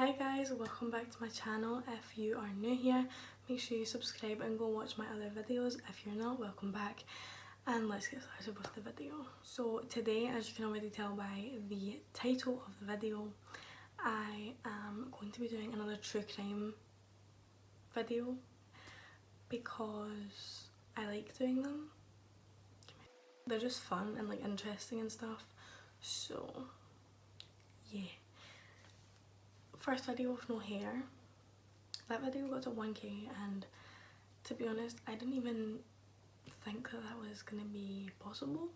Hi guys, welcome back to my channel. If you are new here, make sure you subscribe and go watch my other videos. If you're not, welcome back, and let's get started with the video. So today, as you can already tell by the title of the video, I am going to be doing another true crime video because I like doing them. They're just fun and like interesting and stuff, so yeah. First video with no hair. That video got to 1k, and to be honest, I didn't even think that was gonna be possible.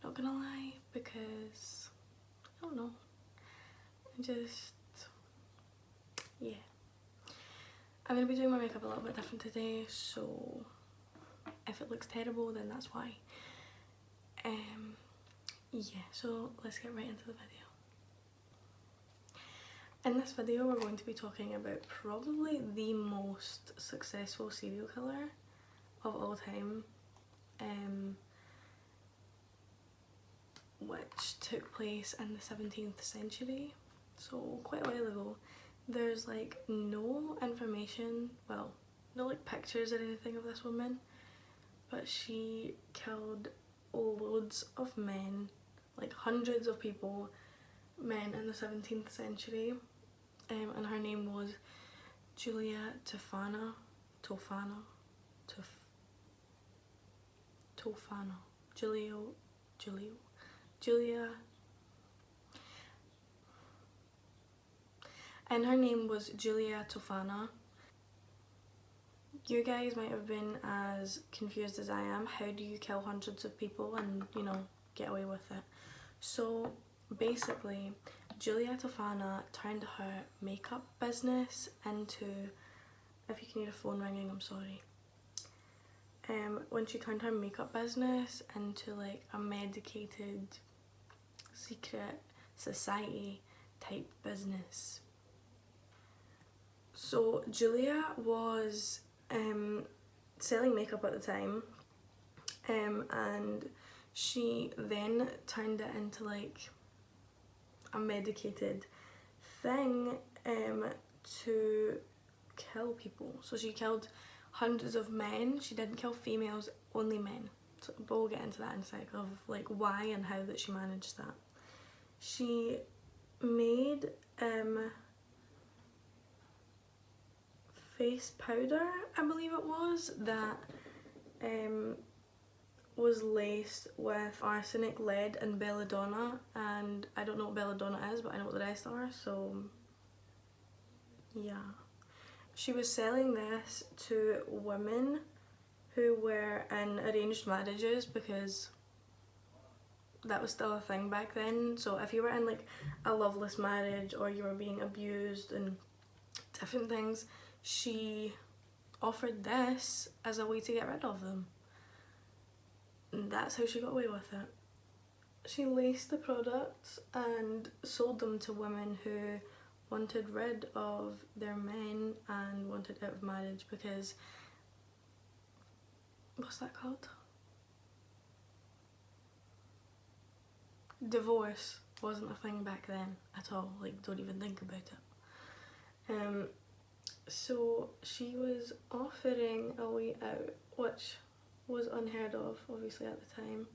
Not gonna lie, because I don't know. Yeah. I'm gonna be doing my makeup a little bit different today, so if it looks terrible, then that's why. Yeah, so let's get right into the video. In this video, we're going to be talking about probably the most successful serial killer of all time, which took place in the 17th century, so quite a while ago. There's like no information, well, no like pictures or anything of this woman, but she killed loads of men, like hundreds of people, men in the 17th century. And her name was Julia Tofana. Julia. And her name was Julia Tofana. You guys might have been as confused as I am. How do you kill hundreds of people and, you know, get away with it? So basically, Julia Tofana turned her makeup business into, if you can hear a phone ringing, I'm sorry. When she turned her makeup business into like a medicated, secret society type business. So Julia was selling makeup at the time, and she then turned it into like a medicated thing to kill people. So she killed hundreds of men. She didn't kill females, only men. So, but we'll get into that in a sec, of like why and how that she managed that. She made face powder, I believe it was, that was laced with arsenic, lead and belladonna, and I don't know what belladonna is, but I know what the rest are, so yeah. She was selling this to women who were in arranged marriages, because that was still a thing back then. So if you were in like a loveless marriage or you were being abused and different things, she offered this as a way to get rid of them. And that's how she got away with it. She laced the products and sold them to women who wanted rid of their men and wanted out of marriage, because, what's that called? Divorce wasn't a thing back then at all, like don't even think about it. So she was offering a way out, which was unheard of obviously at the time,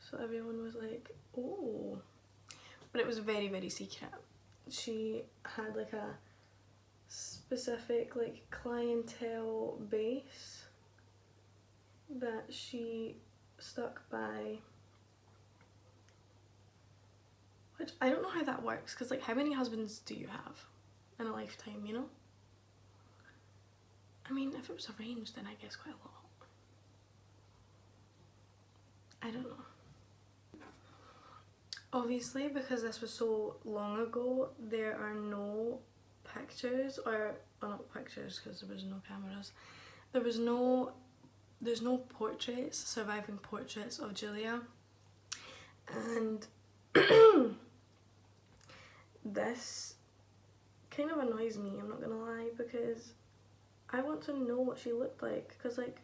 so everyone was like, oh, but it was very, very secret. She had like a specific like clientele base that she stuck by, which I don't know how that works, because like how many husbands do you have in a lifetime, you know? I mean, if it was arranged, then I guess quite a lot. I don't know. Obviously, because this was so long ago, there are no pictures, or well, not pictures because there was no cameras. There's no portraits, surviving portraits of Julia, and this kind of annoys me, I'm not gonna lie, because I want to know what she looked like, because like,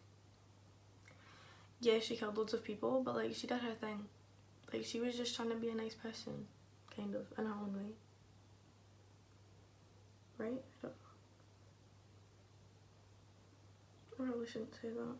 yeah, she killed loads of people, but like she did her thing. Like she was just trying to be a nice person, kind of, in her own way. right? I probably shouldn't say that.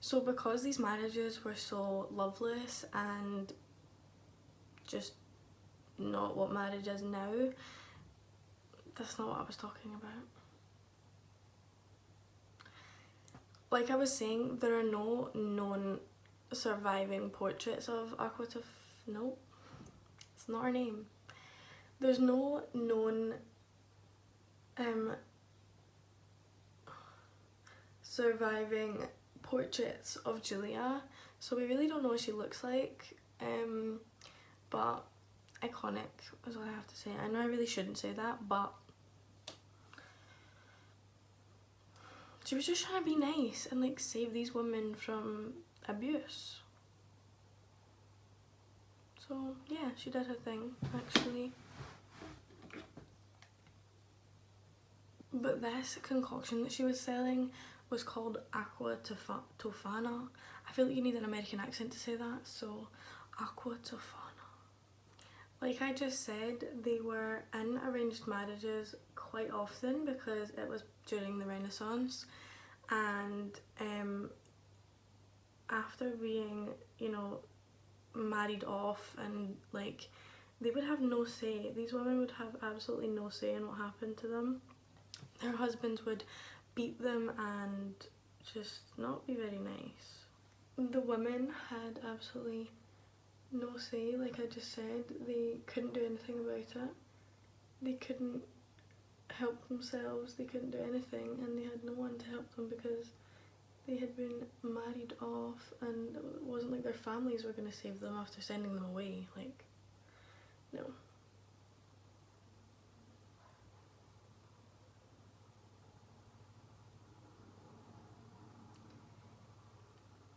So because these marriages were so loveless and just not what marriage is now, that's not what I was talking about. Like I was saying, there are no known surviving portraits of no, it's not her name. There's no known surviving portraits of Guilia, so we really don't know what she looks like, but iconic is what I have to say. I know I really shouldn't say that, but she was just trying to be nice and like save these women from abuse. So yeah, she did her thing actually. But this concoction that she was selling was called Aqua Tofana. I feel like you need an American accent to say that, so Aqua Tofana. Like I just said, they were in arranged marriages quite often because it was during the Renaissance, and after being, you know, married off, and like they would have no say. These women would have absolutely no say in what happened to them. Their husbands would beat them and just not be very nice. The women had absolutely no say, like I just said. They couldn't do anything about it. They couldn't help themselves, they couldn't do anything, and they had no one to help them because they had been married off, and it wasn't like their families were going to save them after sending them away. Like, no.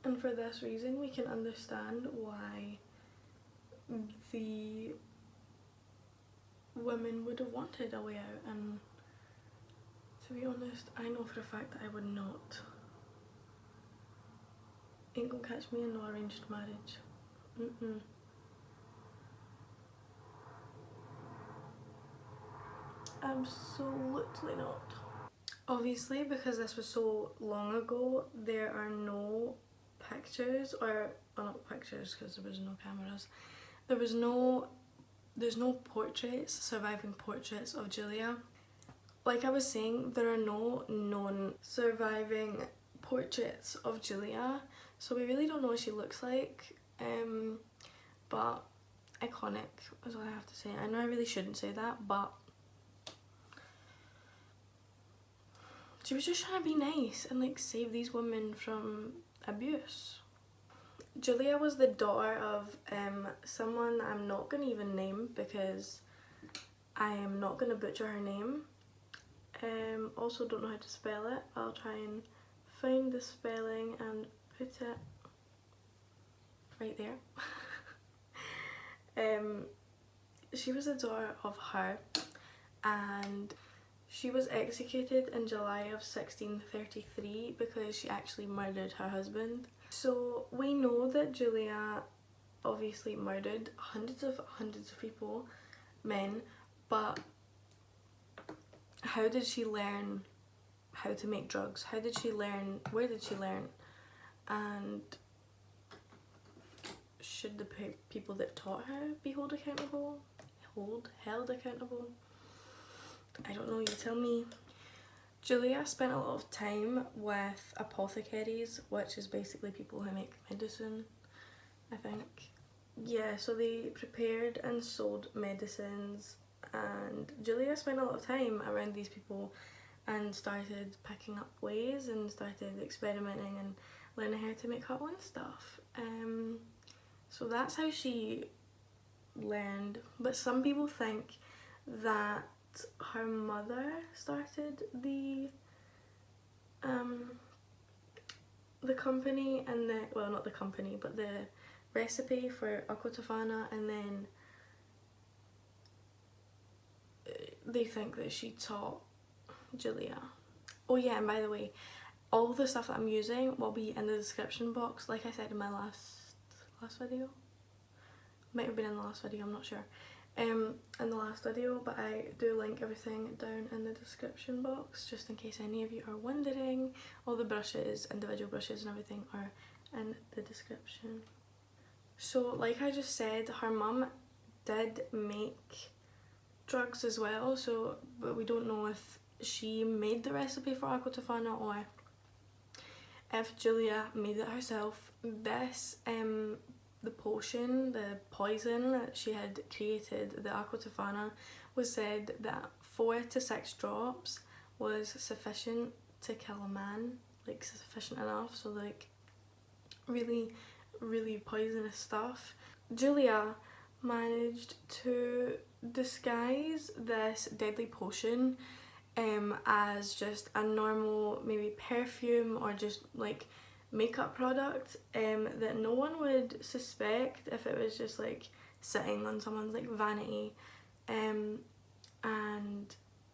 And for this reason, we can understand why the women would have wanted a way out, and to be honest, I know for a fact that I would not. Ain't gonna catch me in no arranged marriage. Absolutely not. Obviously, because this was so long ago, there are no pictures, or well, not pictures because there was no cameras. There's no portraits, surviving portraits of Guilia. Like I was saying, there are no known surviving portraits of Guilia, so we really don't know what she looks like, but iconic is what I have to say. I know I really shouldn't say that, but she was just trying to be nice and like save these women from abuse. Guilia was the daughter of someone I'm not going to even name because I am not going to butcher her name. Also don't know how to spell it. I'll try and find the spelling and put it right there. She was the daughter of her, and she was executed in July of 1633 because she actually murdered her husband. So we know that Guilia obviously murdered hundreds of people, men, but how did she learn how to make drugs? How did she learn? Where did she learn? And should the people that taught her be held accountable? Held accountable? I don't know, you tell me. Guilia spent a lot of time with apothecaries, which is basically people who make medicine, I think. Yeah, so they prepared and sold medicines, and Guilia spent a lot of time around these people and started picking up ways and started experimenting and learning how to make her own stuff. So that's how she learned, but some people think that her mother started the company, and then, well, not the company, but the recipe for Aqua Tofana, and then they think that she taught Guilia. Oh yeah, and by the way, all the stuff that I'm using will be in the description box, like I said in my last video. Might have been in the last video, I'm not sure. In the last video, but I do link everything down in the description box just in case any of you are wondering. All the brushes, individual brushes and everything are in the description. So like I just said, her mum did make drugs as well, so but we don't know if she made the recipe for Aqua Tofana or if Guilia made it herself. This the potion, the poison that she had created, the Aqua Tofana, was said that 4 to 6 drops was sufficient to kill a man, like sufficient enough, so like really, really poisonous stuff. Guilia managed to disguise this deadly potion as just a normal maybe perfume or just like makeup product that no one would suspect if it was just like sitting on someone's like vanity, and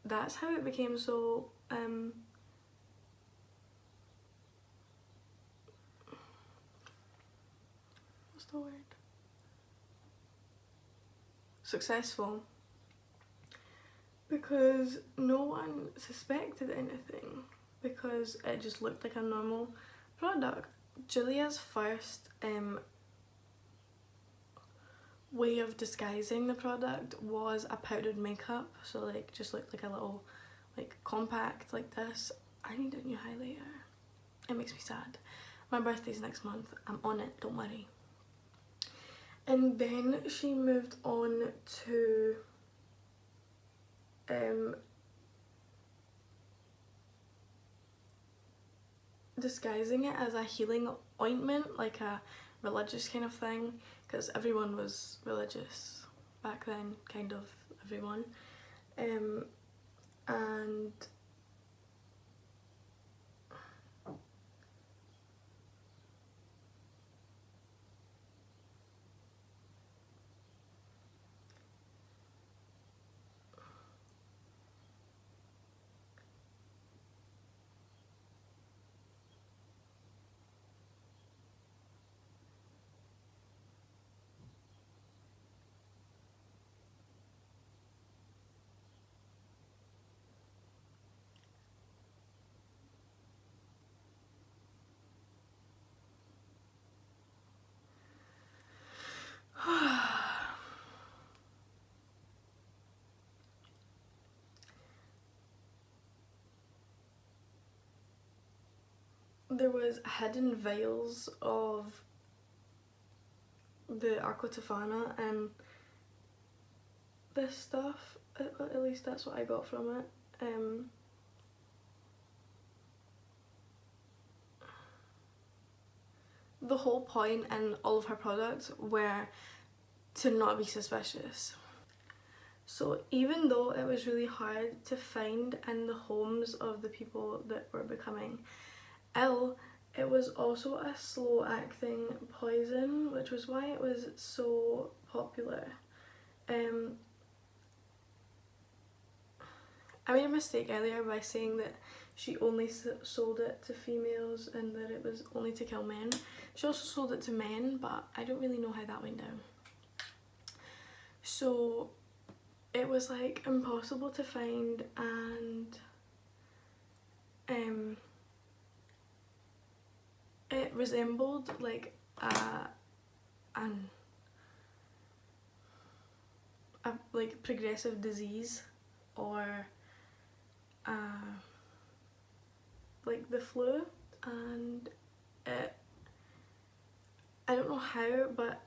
that's how it became so what's the word? Successful, because no one suspected anything because it just looked like a normal product. Guilia's first way of disguising the product was a powdered makeup, so like just looked like a little like compact like this. I need a new highlighter. It makes me sad. My birthday's next month. I'm on it, don't worry. And then she moved on to disguising it as a healing ointment, like a religious kind of thing, because everyone was religious back then, kind of everyone, and there was hidden vials of the Aqua Tofana and this stuff, at least that's what I got from it. The whole point in all of her products were to not be suspicious. So even though it was really hard to find in the homes of the people that were becoming ill, it was also a slow acting poison, which was why it was so popular. I made a mistake earlier by saying that she only sold it to females and that it was only to kill men. She also sold it to men, but I don't really know how that went down. So it was like impossible to find, and it resembled like a like progressive disease or like the flu, and I don't know how, but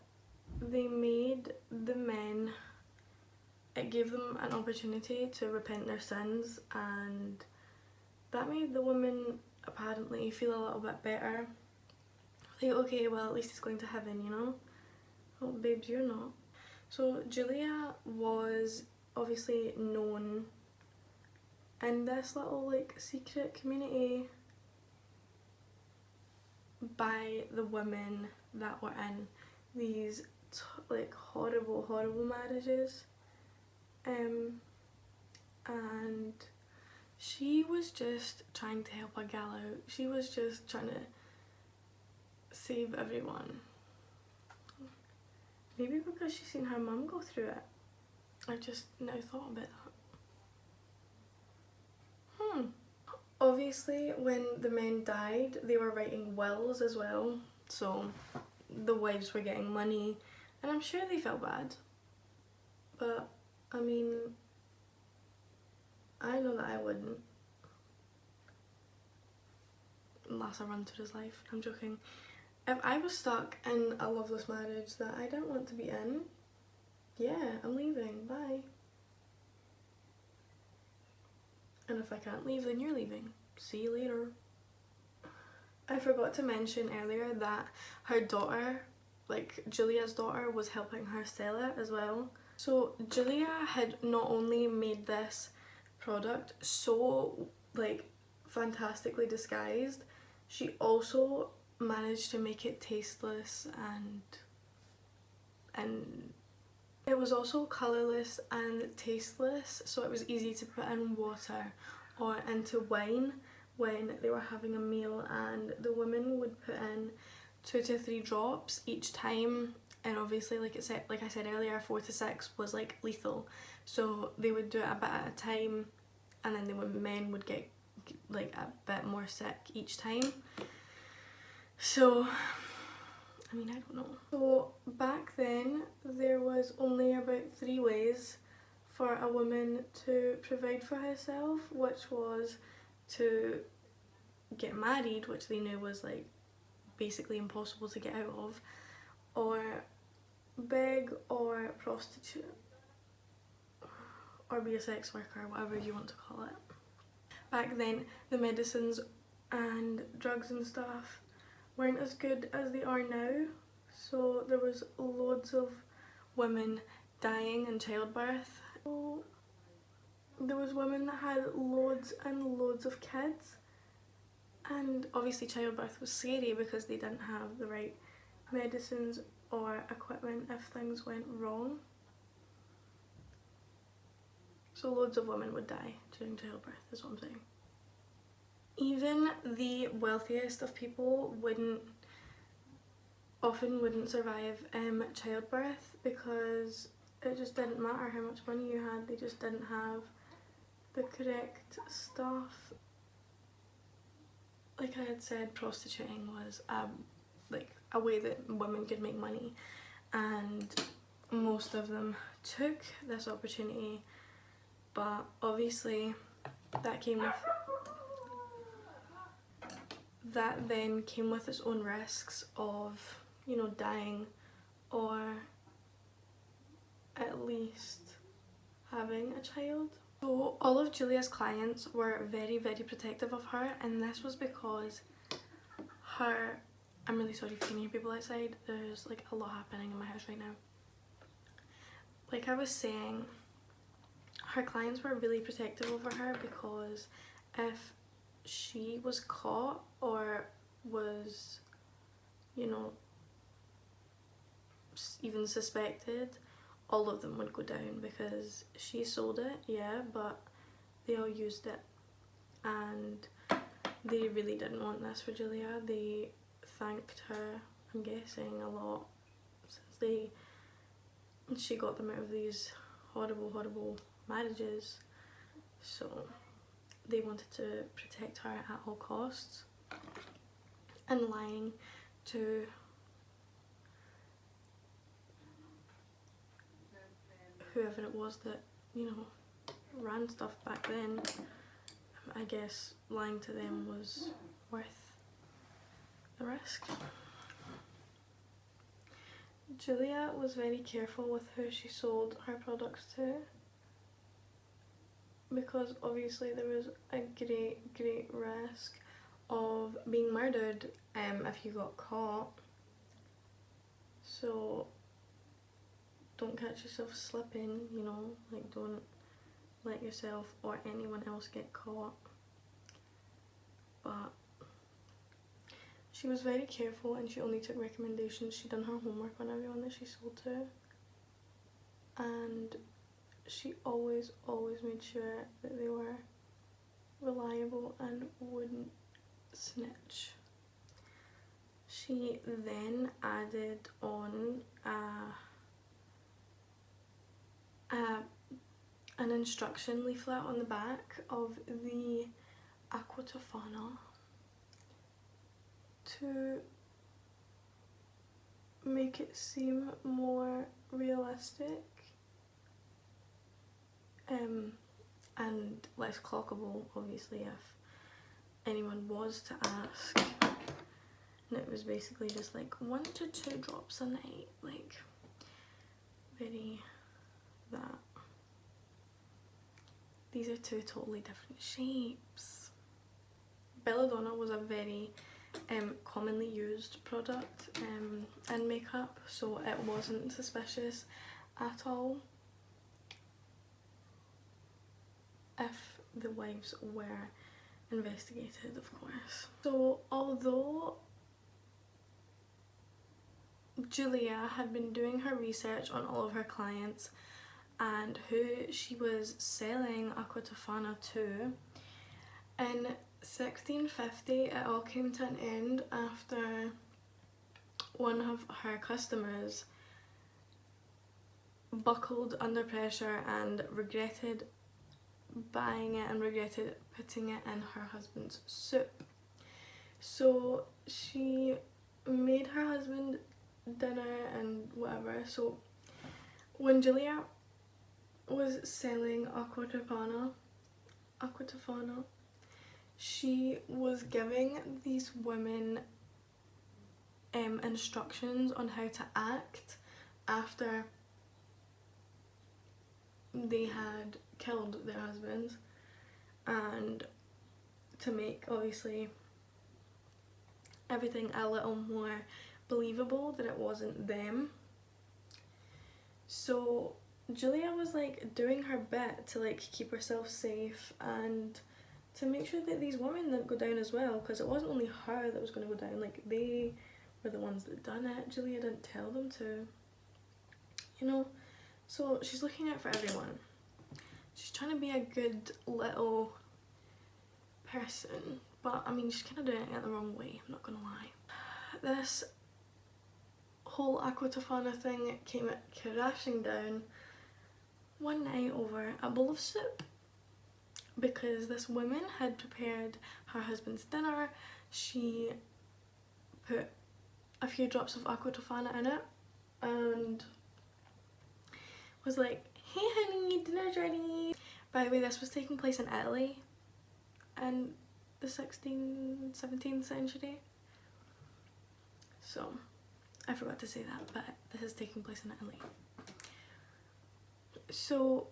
they made the men, it gave them an opportunity to repent their sins, and that made the women apparently feel a little bit better. Like, okay, well, at least he's going to heaven, you know? Oh, babes, you're not. So Guilia was obviously known in this little like secret community by the women that were in these like horrible marriages, and she was just trying to help a gal out. She was just trying to save everyone. Maybe because she's seen her mum go through it. I just now thought about that. Obviously when the men died they were writing wills as well, so the wives were getting money, and I'm sure they felt bad, but I mean, I know that I wouldn't, unless I run through his life. I'm joking. If I was stuck in a loveless marriage that I didn't want to be in, yeah, I'm leaving, bye. And if I can't leave, then you're leaving. See you later. I forgot to mention earlier that her daughter, like Guilia's daughter, was helping her sell it as well. So Guilia had not only made this product so like fantastically disguised, she also managed to make it tasteless, and it was also colourless and tasteless, so it was easy to put in water or into wine when they were having a meal, and the women would put in 2 to 3 drops each time, and obviously like I said earlier, 4 to 6 was like lethal, so they would do it a bit at a time, and then the men would get like a bit more sick each time. So I mean, I don't know. So back then there was only about 3 ways for a woman to provide for herself, which was to get married, which they knew was like basically impossible to get out of, or beg, or prostitute, or be a sex worker, whatever you want to call it. Back then the medicines and drugs and stuff weren't as good as they are now, so there was loads of women dying in childbirth. So there was women that had loads and loads of kids, and obviously childbirth was scary because they didn't have the right medicines or equipment if things went wrong. So loads of women would die during childbirth, is what I'm saying. Even the wealthiest of people often wouldn't survive childbirth, because it just didn't matter how much money you had, they just didn't have the correct stuff. Like I had said, prostituting was like a way that women could make money, and most of them took this opportunity, but obviously that then came with its own risks of, you know, dying, or at least having a child. So all of Guilia's clients were very protective of her, and this was because her, I'm really sorry if you can hear people outside, there's like a lot happening in my house right now. Like I was saying, her clients were really protective over her, because if she was caught or was, you know, even suspected, all of them would go down, because she sold it, yeah, but they all used it, and they really didn't want this for Guilia. They thanked her, I'm guessing, a lot, since she got them out of these horrible marriages, so they wanted to protect her at all costs, and lying to whoever it was that, you know, ran stuff back then. I guess lying to them was worth the risk. Guilia was very careful with who she sold her products to, because obviously there was a great risk of being murdered if you got caught. So don't catch yourself slipping, you know, like don't let yourself or anyone else get caught. But she was very careful and she only took recommendations. She done her homework on everyone that she sold to, and she always made sure that they were reliable and wouldn't snitch. She then added on an instruction leaflet on the back of the Aqua Tofana to make it seem more realistic and less clockable, obviously, if anyone was to ask. And it was basically just like 1 to 2 drops a night, like very that. These are 2 totally different shapes. Belladonna was a very commonly used product in makeup, so it wasn't suspicious at all if the wives were investigated, of course. So although Guilia had been doing her research on all of her clients and who she was selling Aqua Tofana to, in 1650 it all came to an end after one of her customers buckled under pressure and regretted buying it and regretted putting it in her husband's soup. So she made her husband dinner and whatever. So when Guilia was selling Aqua Tofana, she was giving these women instructions on how to act after they had killed their husbands, and to make obviously everything a little more believable that it wasn't them. So Guilia was like doing her bit to like keep herself safe and to make sure that these women didn't go down as well, because it wasn't only her that was going to go down, like they were the ones that done it. Guilia didn't tell them to, you know. So she's looking out for everyone. She's trying to be a good little person, but I mean she's kind of doing it the wrong way, I'm not gonna lie. This whole Aqua Tofana thing came crashing down one night over a bowl of soup, because this woman had prepared her husband's dinner. She put a few drops of Aqua Tofana in it and was like, "Hey honey, dinner's ready." By the way, this was taking place in Italy in the 17th century. So I forgot to say that, but this is taking place in Italy. So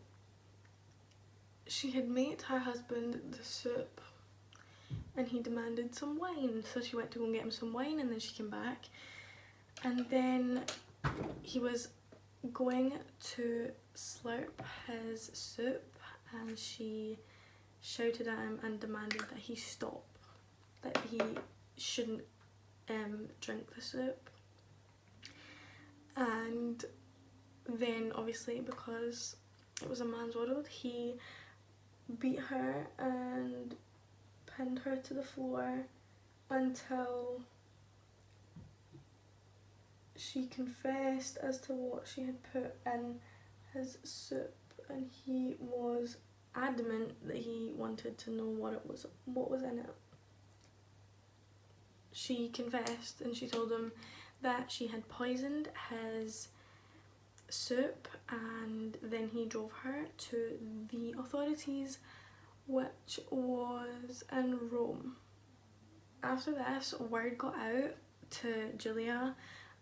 she had made her husband the soup and he demanded some wine, so she went to go and get him some wine, and then she came back and then he was going to slurp his soup and she shouted at him and demanded that he stop, that he shouldn't drink the soup. And then obviously, because it was a man's world, he beat her and pinned her to the floor until she confessed as to what she had put in his soup, and he was adamant that he wanted to know what was in it. She confessed and she told him that she had poisoned his soup, and then he drove her to the authorities which was in Rome. After this, word got out to Guilia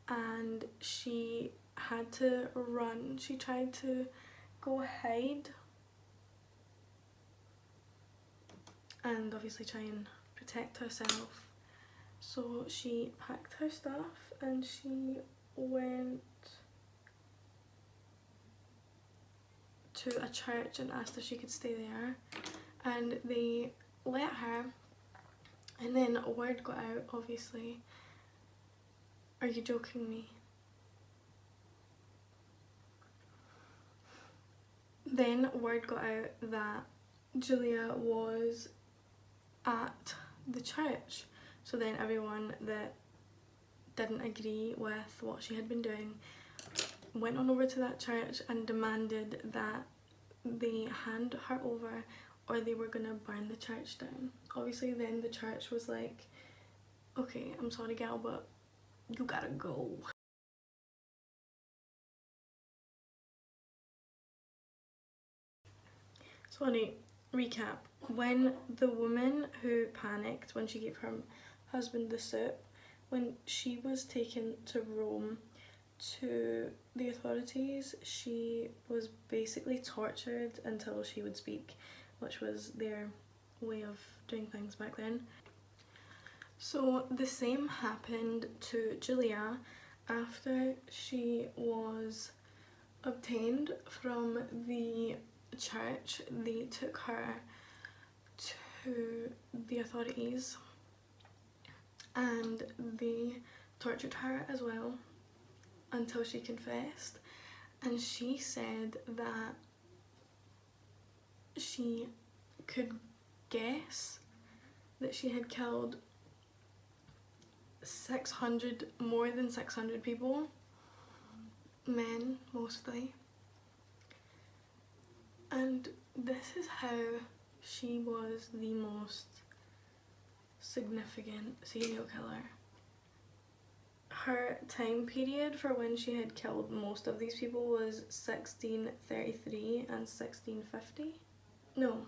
and she had to run. She tried to go hide and obviously try and protect herself. So she packed her stuff and she went to a church and asked if she could stay there, and they let her. And then word got out, obviously. Are you joking me? Then word got out that Guilia was at the church. So then everyone that didn't agree with what she had been doing went on over to that church and demanded that they hand her over or they were gonna burn the church down. Obviously then the church was like, okay, I'm sorry gal, but you gotta go. So anyway, recap. When the woman who panicked when she gave her husband the soup, when she was taken to Rome to the authorities, she was basically tortured until she would speak, which was their way of doing things back then. So the same happened to Guilia after she was obtained from the church. They took her to the authorities and they tortured her as well until she confessed, and she said that she could guess that she had killed more than 600 people, men mostly, and this is how she was the most significant serial killer. Her time period for when she had killed most of these people was 1633 and 1650. No,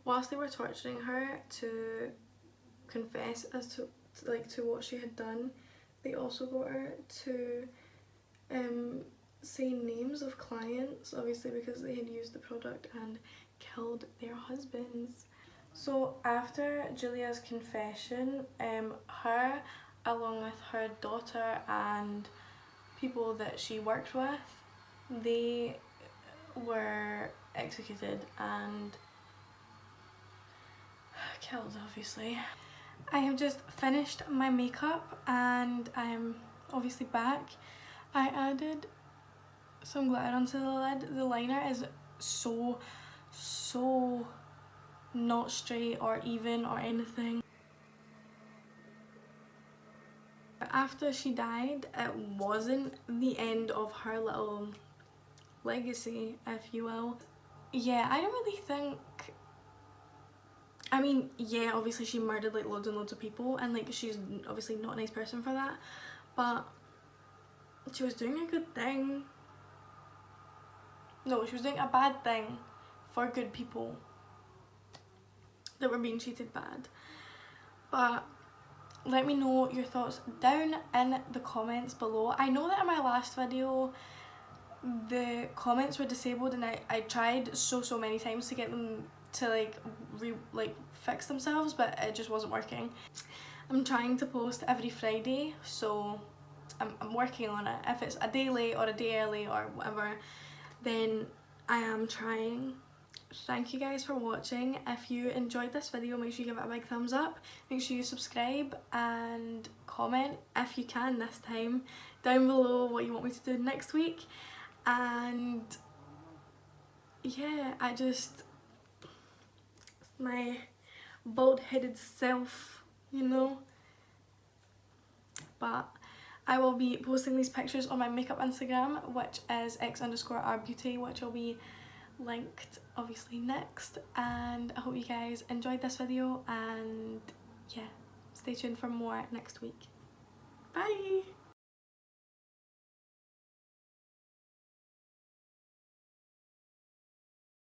whilst they were torturing her to confess as to what she had done, they also got her to say names of clients, obviously because they had used the product and killed their husbands. So after Guilia's confession, her along with her daughter and people that she worked with, they were executed and killed, obviously. I have just finished my makeup and I am obviously back. I added some glitter onto the lid. The liner is so not straight or even or anything. After she died, it wasn't the end of her little legacy, if you will. Yeah, I don't really think, I mean, yeah, obviously she murdered like loads and loads of people and like she's obviously not a nice person for that, but she was doing a good thing. No, she was doing a bad thing for good people that were being treated bad. But let me know your thoughts down in the comments below. I know that in my last video the comments were disabled and I tried so many times to get them to fix themselves, but it just wasn't working. I'm trying to post every Friday, so I'm working on it. If it's a day late or a day early or whatever, then I am trying. Thank you guys for watching. If you enjoyed this video, make sure you give it a big thumbs up. Make sure you subscribe and comment, if you can this time, down below what you want me to do next week. And yeah, it's my bald-headed self, you know. But I will be posting these pictures on my makeup Instagram, which is x_rbeauty, which will be linked obviously next. And I hope you guys enjoyed this video, and yeah, stay tuned for more next week. Bye!